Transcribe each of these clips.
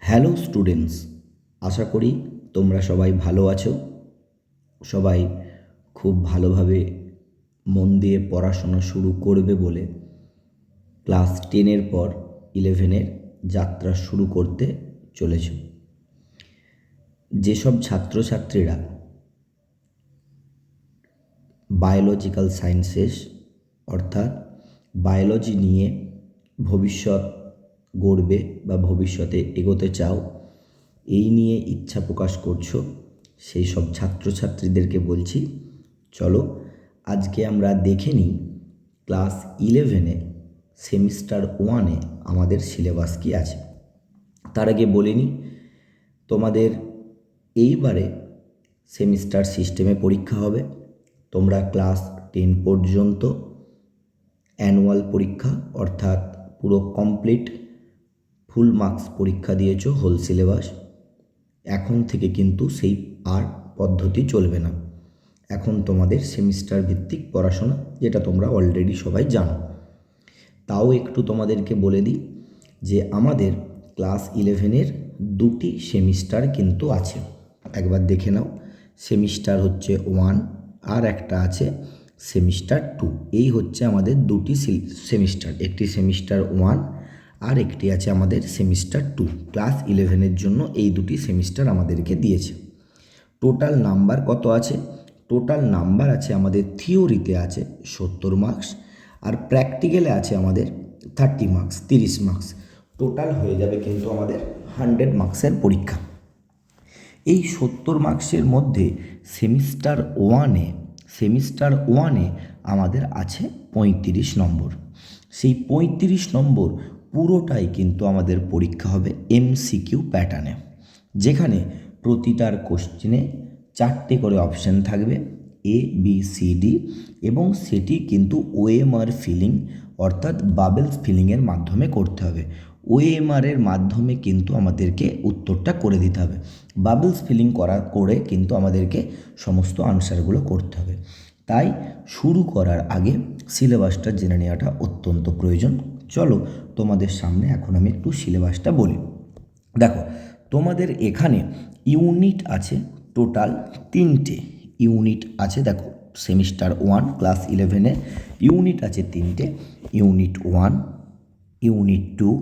Hello students, আশা করি তোমরা সবাই ভালো আছো। সবাই খুব ভালোভাবে মন দিয়ে পড়াশোনা শুরু করবে বলে ক্লাস 10-এর পর 11-এর যাত্রা শুরু করতে চলেছ। যেসব ছাত্রছাত্রীরা বায়োলজিক্যাল সায়েন্সেস অর্থাৎ বায়োলজি নিয়ে ভবিষ্যৎ গড়বে বা ভবিষ্যতে এগোতে চাও, এই নিয়ে ইচ্ছা প্রকাশ করছো, সেই সব ছাত্রছাত্রীদেরকে বলছি, চলো আজকে আমরা দেখে নিই ক্লাস 11-এ সেমিস্টার 1-এ আমাদের সিলেবাস কী আছে। তার আগে বলে নিই, তোমাদের এইবারে সেমিস্টার সিস্টেমে পরীক্ষা হবে। তোমরা ক্লাস 10 পর্যন্ত অ্যানুয়াল পরীক্ষা অর্থাৎ পুরো কমপ্লিট ফুল মার্কস পরীক্ষা দিয়েছো, হোল সিলেবাস। এখন থেকে কিন্তু সেই আর পদ্ধতি চলবে না। এখন তোমাদের সেমিস্টার ভিত্তিক পড়াশোনা, যেটা তোমরা অলরেডি সবাই জানো। তাও একটু তোমাদেরকে বলে দিই যে আমাদের ক্লাস 11-এর দুটি সেমিস্টার কিন্তু আছে। একবার দেখে নাও, সেমিস্টার হচ্ছে 1 আর একটা আছে সেমিস্টার 2। এই হচ্ছে আমাদের দুটি সেমিস্টার, একটি সেমিস্টার 1 আর একটি আছে আমাদের সেমিস্টার 2। ক্লাস 11-এর জন্য এই দুটি সেমিস্টার আমাদেরকে দিয়েছে। টোটাল নাম্বার কত আছে? টোটাল নাম্বার আছে আমাদের থিওরিতে আছে 70 মার্কস, আর প্র্যাকটিক্যালে আছে আমাদের 30 মার্কস, 30 মার্কস। টোটাল হয়ে যাবে কিন্তু আমাদের 100 মার্কসের পরীক্ষা। এই 70 মার্কসের মধ্যে সেমিস্টার 1-এ আমাদের আছে 35 নম্বর। সেই 35 নম্বর পুরোটাই কিন্তু আমাদের পরীক্ষা হবে এমসিকিউ প্যাটার্নে, যেখানে প্রতিটার কোশ্চেনে 4টে করে অপশান থাকবে, এ বি সি ডি, এবং সেটি কিন্তু ওএমআর ফিলিং অর্থাৎ বাবেলস ফিলিংয়ের মাধ্যমে করতে হবে। ওএমআরের মাধ্যমে কিন্তু আমাদেরকে উত্তরটা করে দিতে হবে। বাবেলস ফিলিং করে কিন্তু আমাদেরকে সমস্ত আনসারগুলো করতে হবে। তাই শুরু করার আগে সিলেবাসটা জেনে নেওয়াটা অত্যন্ত প্রয়োজন। চলো তোমাদের সামনে এখন আমি একটু সিলেবাসটা বলি। দেখো, তোমাদের এখানে ইউনিট আছে টোটাল 3টে ইউনিট আছে। দেখো, সেমিস্টার 1 ক্লাস 11-এ ইউনিট আছে 3টে, ইউনিট 1, ইউনিট 2,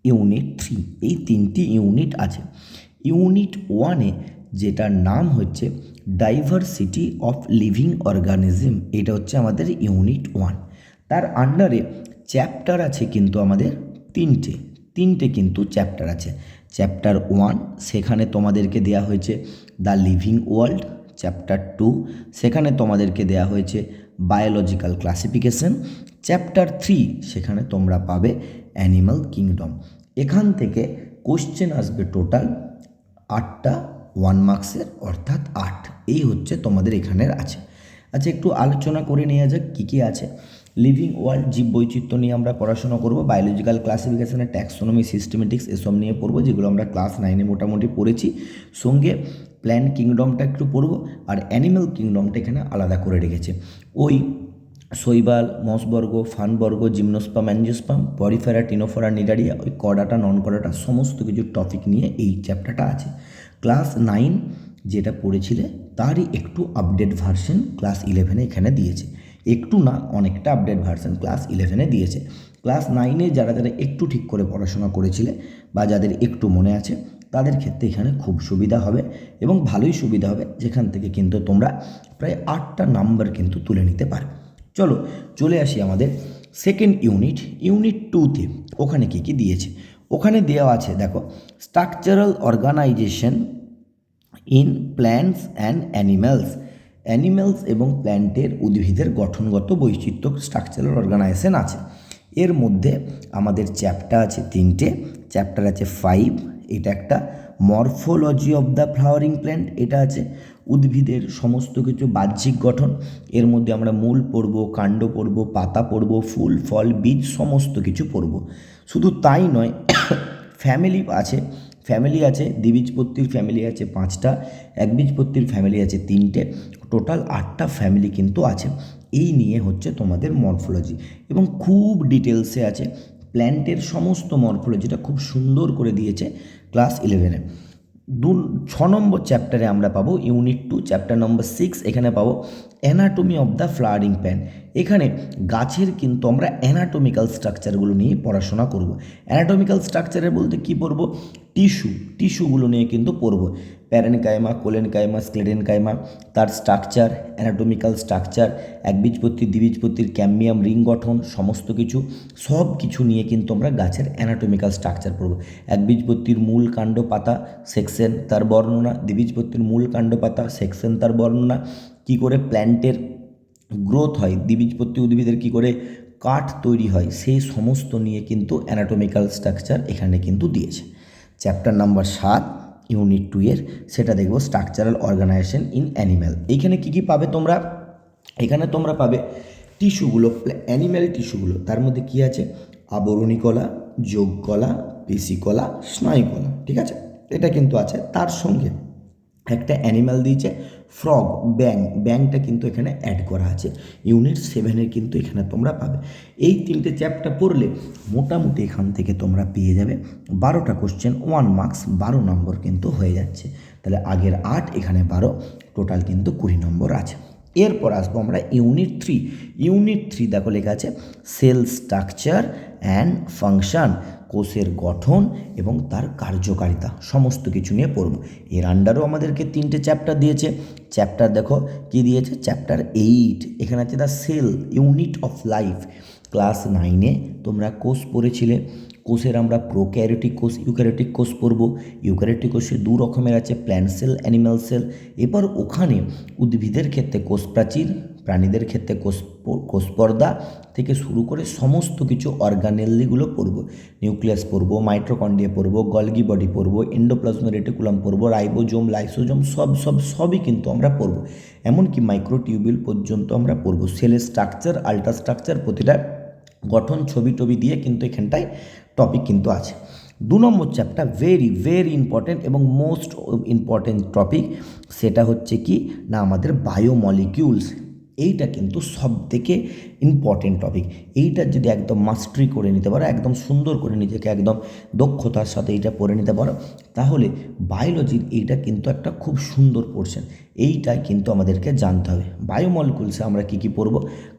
ইউনিট 3। এই 3টি ইউনিট আছে। ইউনিট 1-এ যেটার নাম হচ্ছে ডাইভার্সিটি অফ লিভিং অর্গানিজম, এটা হচ্ছে আমাদের ইউনিট 1। তার আন্ডারে চ্যাপ্টার আছে কিন্তু আমাদের তিনটে কিন্তু চ্যাপ্টার আছে। চ্যাপ্টার 1 সেখানে তোমাদেরকে দেয়া হয়েছে দ্য লিভিং ওয়ার্ল্ড। চ্যাপ্টার 2 সেখানে তোমাদেরকে দেয়া হয়েছে বায়োলজিক্যাল ক্লাসিফিকেশন। চ্যাপ্টার 3 সেখানে তোমরা পাবে অ্যানিম্যাল কিংডম। এখান থেকে কোশ্চেন আসবে টোটাল 8টা 1 মার্কসের, অর্থাৎ 8। এই হচ্ছে তোমাদের এখানের আছে। আচ্ছা, একটু আলোচনা করে নেওয়া যাক কী কী আছে। লিভিং ওয়ার্ল্ড, জীববৈচিত্র্য নিয়ে আমরা পড়াশোনা করব। বায়োলজিক্যাল ক্লাসিফিকেশনে ট্যাক্সোনমি, সিস্টেমেটিক্স এসব নিয়ে পড়বো, যেগুলো আমরা ক্লাস 9-এ মোটামুটি পড়েছি। সঙ্গে প্ল্যান্ট কিংডমটা একটু পড়বো, আর অ্যানিম্যাল কিংডমটা এখানে আলাদা করে রেখেছে। ওই শৈবাল, মসবর্গ, ফানবর্গ, gymnosperm, angiosperm, Porifera, ctenophora, Cnidaria, ওই কর্ডাটা, নন কর্ডাটা সমস্ত কিছু টপিক নিয়ে এই চ্যাপ্টারটা আছে। ক্লাস 9 যেটা পড়েছিলে তারই একটু আপডেট ভার্সন ক্লাস 11-এ এখানে দিয়েছে। একটু না, অনেকটা আপডেট ভার্সন ক্লাস 11-এ দিয়েছে। ক্লাস 9-এ যারা একটু ঠিক করে পড়াশোনা করেছিলে বা যাদের একটু মনে আছে, তাদের ক্ষেত্রে এখানে খুব সুবিধা হবে এবং ভালোই সুবিধা হবে, যেখান থেকে কিন্তু তোমরা প্রায় 8টা নাম্বার কিন্তু তুলে নিতে পারবে। চলো চলে আসি আমাদের সেকেন্ড ইউনিট, ইউনিট 2-তে। ওখানে কী কী দিয়েছে? ওখানে দেওয়া আছে, দেখো, structural organisation in plants and animals এবং প্ল্যান্টের, উদ্ভিদের গঠনগত বৈচিত্র্য, স্ট্রাকচারাল অর্গানাইজেশন আছে। এর মধ্যে আমাদের চ্যাপ্টার আছে 3টে। চ্যাপ্টার আছে 5, এটা একটা morphology of the flowering plant, এটা আছে উদ্ভিদের সমস্ত কিছু বাহ্যিক গঠন। এর মধ্যে আমরা মূল পড়ব, কাণ্ড পড়ব, পাতা পড়ব, ফুল, ফল, বীজ সমস্ত কিছু পড়ব। শুধু তাই নয়, ফ্যামিলি আছে, দ্বিবীজপত্রীর ফ্যামিলি আছে 5টা, একবীজপত্রীর ফ্যামিলি আছে 3টে, টোটাল 8টা ফ্যামিলি কিন্তু আছে। এই নিয়ে হচ্ছে তোমাদের মরফোলজি, এবং খুব ডিটেলসে আছে প্ল্যান্টের সমস্ত মরফোলজিটা খুব সুন্দর করে দিয়েছে ক্লাস 11-এ। 6 নম্বর চ্যাপ্টারে আমরা পাবো ইউনিট 2 চ্যাপ্টার নম্বর 6, এখানে পাবো anatomy of the flowering plant. এখানে গাছের কিন্তু আমরা অ্যানাটমিক্যাল স্ট্রাকচারগুলো নিয়ে পড়াশোনা করব। অ্যানাটমিক্যাল স্ট্রাকচারে বলতে কি পড়ব? টিস্যুগুলো নিয়ে কিন্তু পড়ব। প্যারেনকাইমা, কোলেনকাইমা, স্ক্লেরেনকাইমা, তার স্ট্রাকচার, অ্যানাটমিক্যাল স্ট্রাকচার, একবীজপত্রী, দ্বিবীজপত্রীর ক্যাম্বিয়াম রিং গঠন, সমস্ত কিছু সব কিছু নিয়ে কিন্তু আমরা গাছের অ্যানাটমিক্যাল স্ট্রাকচার পড়ব। একবীজপত্রীর মূল কাণ্ড পাতা সেকশন তার বর্ণনা, দ্বিবীজপত্রীর মূল কাণ্ড পাতা সেকশন তার বর্ণনা, কী করে প্ল্যান্টের গ্রোথ হয়, দ্বিবীজপত্রী উদ্ভিদের কী করে কাঠ তৈরি হয়, সেই সমস্ত নিয়ে কিন্তু অ্যানাটমিক্যাল স্ট্রাকচার এখানে কিন্তু দিয়েছে। চ্যাপ্টার নাম্বার 7 ইউনিট 2 এর, সেটা দেখব স্ট্রাকচারাল অর্গানাইজেশন ইন অ্যানিম্যাল। এইখানে কী কী পাবে তোমরা? এখানে তোমরা পাবে টিস্যুগুলো, অ্যানিম্যাল টিস্যুগুলো। তার মধ্যে কী আছে? আবরণী কলা, যোগ কলা, পেশিকলা, স্নায়ুকলা, ঠিক আছে, এটা কিন্তু আছে। তার সঙ্গে একটা অ্যানিম্যাল দিয়েছে ফ্রগ, ব্যাংটা কিন্তু এখানে অ্যাড করা আছে। ইউনিট 7-এর কিন্তু এখানে তোমরা পাবে। এই 3টে চ্যাপ্টার পড়লে মোটামুটি এখান থেকে তোমরা পেয়ে যাবে 12টা কোশ্চেন, 1 মার্কস, 12 নম্বর কিন্তু হয়ে যাচ্ছে। তাহলে আগের 8, এখানে 12, টোটাল কিন্তু 20 নম্বর আছে। এরপর আসবো আমরা ইউনিট 3। ইউনিট 3 দেখো লেখা আছে সেল স্ট্রাকচার অ্যান্ড ফাংশন, কোষের গঠন এবং তার কার্যকারিতা, সমস্ত কিছু নিয়ে পড়ব। এর আন্ডারও আমাদেরকে 3টে চ্যাপ্টার দিয়েছে। চ্যাপ্টার দেখো কি দিয়েছে, চ্যাপ্টার 8, এখানে আছে the cell unit of life. Class 9-এ তোমরা কোষ পড়েছিলে। কোষের আমরা প্রোক্যারিওটিক কোষ, ইউক্যারিওটিক কোষ পড়ব। ইউক্যারিওটিক কোষে 2 রকমের আছে, প্ল্যান্ট সেল, অ্যানিম্যাল সেল। এবার ওখানে উদ্ভিদের ক্ষেত্রে কোষ প্রাচীর, প্রাণীদের ক্ষেত্রে কোষ পর্দা থেকে শুরু করে সমস্ত কিছু অর্গানেলগুলো পড়ব। নিউক্লিয়াস পড়ব, মাইটোকন্ড্রিয়া পড়ব, গলগি বডি পড়ব, এন্ডোপ্লাজমিক রেটিকুলাম পড়ব, রাইবোজোম, লাইসোজোম, সবই কিন্তু আমরা পড়ব। এমনকি মাইক্রোটিউবিউল পর্যন্ত আমরা পড়ব। সেলের স্ট্রাকচার, আল্ট্রা স্ট্রাকচার, প্রতিটা গঠন ছবি দিয়ে কিন্তু এখানটায় টপিক কিন্তু আছে। 2 নম্বর চ্যাপ্টার ভেরি ভেরি ইম্পর্টেন্ট এবং মোস্ট ইম্পর্টেন্ট টপিক, সেটা হচ্ছে কি না আমাদের বায়োমলিকিউলস। এইটা কিন্তু সব থেকে ইম্পর্টেন্ট টপিক। এইটা যদি একদম মাস্টারি করে নিতে পারো, একদম সুন্দর করে নিজেকে একদম দক্ষতার সাথে এইটা পড়ে নিতে পারো, তাহলে বায়োলজির এইটা কিন্তু একটা খুব সুন্দর পোর্শন। এইটাই কিন্তু আমাদেরকে জানতে হবে। বায়োমলিকুলসে আমরা কী কী পড়ব?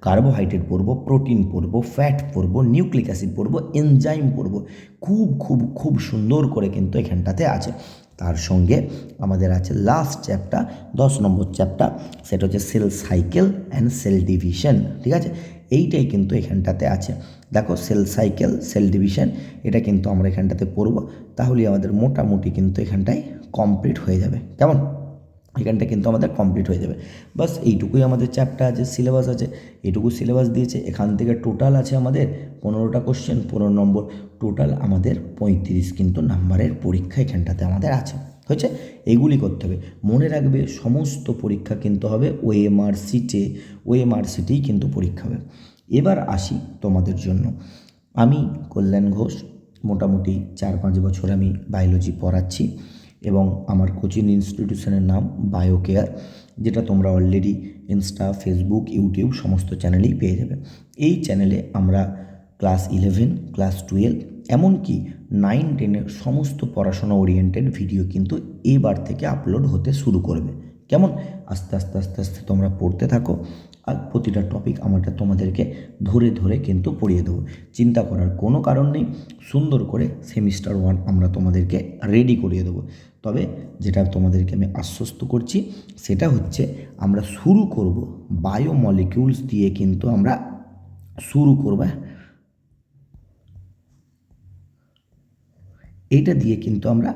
কার্বোহাইড্রেট পড়ব, প্রোটিন পড়ব, ফ্যাট পড়ব, নিউক্লিক অ্যাসিড পড়ব, এনজাইম পড়ব। খুব খুব খুব সুন্দর করে কিন্তু এখানটাতে আছে। তার সঙ্গে আমাদের আছে লাস্ট চ্যাপ্টার, 10 নম্বর চ্যাপ্টার, সেটা হচ্ছে cell cycle and cell division, ঠিক আছে। এইটাই কিন্তু এখানটাতে আছে। দেখো সেল সাইকেল, সেল ডিভিশন, এটা কিন্তু আমরা এখানটাতে পড়ব। তাহলে আমাদের মোটামুটি কিন্তু এখানটায় কমপ্লিট হয়ে যাবে। কেমন? এখানটা কিন্তু আমাদের কমপ্লিট হয়ে যাবে। বাস এইটুকুই আমাদের চ্যাপ্টার আছে, সিলেবাস আছে, এইটুকু সিলেবাস দিয়েছে। এখান থেকে টোটাল আছে আমাদের 15টা কোশ্চেন, 15 নম্বর, টোটাল আমাদের 35 কিন্তু নাম্বারের পরীক্ষা এখানটাতে আমাদের আছে। হয়েছে? এইগুলি করতে হবে। মনে রাখবে সমস্ত পরীক্ষা কিন্তু হবে ওএমআর সিটেই কিন্তু পরীক্ষা হবে। এবার আসি তোমাদের জন্য। আমি কল্যাণ ঘোষ, মোটামুটি 4-5 বছর আমি বায়োলজি পড়াচ্ছি এবং আমার কোচিং ইনস্টিটিউশনের নাম বায়োকেয়ার, যেটা তোমরা অলরেডি ইনস্টা, ফেসবুক, ইউটিউব সমস্ত চ্যানেলেই পেয়ে যাবে। এই চ্যানেলে আমরা ক্লাস 11, ক্লাস 12, এমনকি 9-10-এর সমস্ত পড়াশোনা ওরিয়েন্টেড ভিডিও কিন্তু এবার থেকে আপলোড হতে শুরু করবে। কেমন? আস্তে আস্তে আস্তে আস্তে তোমরা পড়তে থাকো, আর প্রতিটা টপিক আমরা তোমাদেরকে ধরে ধরে কিন্তু পড়িয়ে দেবো। চিন্তা করার কোনো কারণ নেই। সুন্দর করে সেমিস্টার 1 আমরা তোমাদেরকে রেডি করিয়ে দেবো। তবে যেটা তোমাদেরকে আমি আশ্বস্ত করছি, সেটা হচ্ছে আমরা শুরু করব বায়োমলিকিউলস দিয়ে, কিন্তু আমরা শুরু করব, এইটা দিয়ে কিন্তু আমরা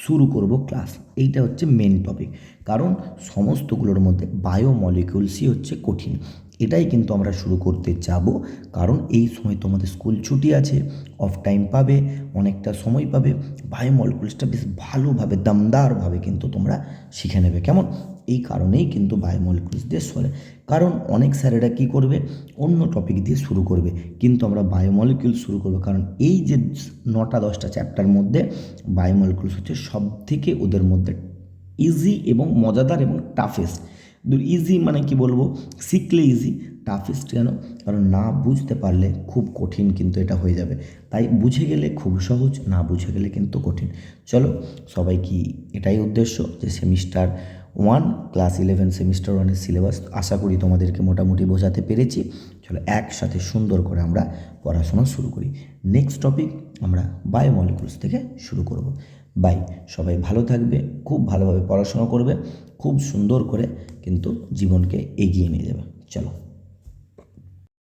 শুরু করব ক্লাস। এইটা হচ্ছে মেন টপিক, কারণ সমস্তগুলোর মধ্যে বায়োমলিকিউলসই হচ্ছে কঠিন। এটাই কিন্তু আমরা শুরু করতে যাব, কারণ এই সময় তোমাদের স্কুল ছুটি আছে, অফ টাইম পাবে, অনেকটা সময় পাবে। বায়োমলিকিউলসটা বেশ ভালোভাবে দমদারভাবে কিন্তু তোমরা শিখে নেবে। কেমন? এই কারণেই কিন্তু বায়োমলিকিউলস দিয়ে চলে। কারণ অনেক স্যারেরা কী করবে, অন্য টপিক দিয়ে শুরু করবে, কিন্তু আমরা বায়োমলিকিউলস শুরু করবো। কারণ এই যে 9টা-10টা চ্যাপ্টার মধ্যে বায়োমলিকিউলস হচ্ছে সব থেকে ওদের মধ্যে ইজি এবং মজাদার এবং টাফেস্ট। ইজি মানে কি বলবো, শিখলে ইজি, টাফেস্ট কেন? কারণ না বুঝতে পারলে খুব কঠিন কিন্তু এটা হয়ে যাবে। তাই বুঝে গেলে খুব সহজ, না বুঝে গেলে কিন্তু কঠিন। চলো, সবাই কি এটাই উদ্দেশ্য যে সেমিস্টার 1 ক্লাস 11 সেমিস্টার 1-এর সিলেবাস আশা করি তোমাদেরকে মোটামুটি বোঝাতে পেরেছি। চলো একসাথে সুন্দর করে আমরা পড়াশোনা শুরু করি। নেক্সট টপিক আমরা বায়োমলিকুলস থেকে শুরু করব। বাই। সবাই ভালো থাকবে, খুব ভালোভাবে পড়াশোনা করবে, খুব সুন্দর করে কিন্তু জীবনকে এগিয়ে নিয়ে যাবে। চলো।